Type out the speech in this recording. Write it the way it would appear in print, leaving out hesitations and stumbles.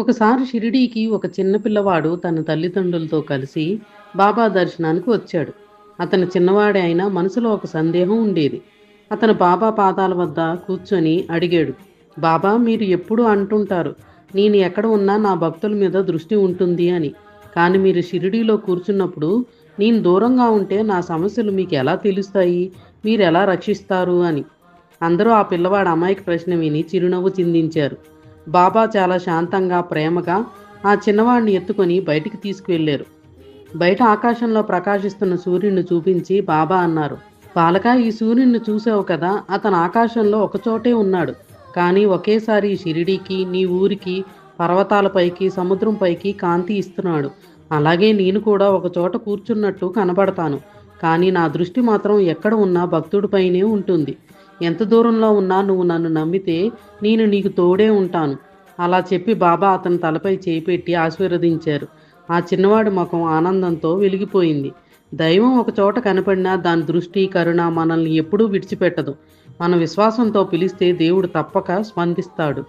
ఒకసారి షిరిడీకి ఒక చిన్న పిల్లవాడు తన తల్లిదండ్రులతో కలిసి బాబా దర్శనానికి వచ్చాడు. అతను చిన్నవాడే అయినా మనసులో ఒక సందేహం ఉండేది. అతను బాబా పాదాల వద్ద కూర్చొని అడిగాడు, బాబా, మీరు ఎప్పుడూ అంటుంటారు నేను ఎక్కడ ఉన్నా నా భక్తుల మీద దృష్టి ఉంటుంది అని. కానీ మీరు షిరిడీలో కూర్చున్నప్పుడు నేను దూరంగా ఉంటే నా సమస్యలు మీకు ఎలా తెలుస్తాయి, మీరు ఎలా రక్షిస్తారు అని. అందరూ ఆ పిల్లవాడి అమాయక ప్రశ్న విని చిరునవ్వు చిందించారు. బాబా చాలా శాంతంగా, ప్రేమగా ఆ చిన్నవాడిని ఎత్తుకొని బయటికి తీసుకువెళ్ళారు. బయట ఆకాశంలో ప్రకాశిస్తున్న సూర్యుడిని చూపించి బాబా అన్నారు, బాలక, ఈ సూర్యుడిని చూసావు కదా, అతను ఆకాశంలో ఒకచోటే ఉన్నాడు. కానీ ఒకేసారి ఈ షిరిడీకి, నీ ఊరికి, పర్వతాలపైకి, సముద్రం పైకి కాంతి ఇస్తున్నాడు. అలాగే నేను కూడా ఒక చోట కూర్చున్నట్టు కనబడతాను. కానీ నా దృష్టి మాత్రం ఎక్కడ ఉన్నా భక్తుడిపైనే ఉంటుంది. ఎంత దూరంలో ఉన్నా నువ్వు నన్ను నమ్మితే నేను నీకు తోడే ఉంటాను. అలా చెప్పి బాబా అతని తలపై చేయి పెట్టి ఆశీర్వదించారు. ఆ చిన్నవాడి ముఖం ఆనందంతో వెలిగిపోయింది. దైవం ఒక చోట కనపడినా దాని దృష్టి, కరుణ మనల్ని ఎప్పుడూ విడిచిపెట్టదు. మన విశ్వాసంతో పిలిస్తే దేవుడు తప్పక స్పందిస్తాడు.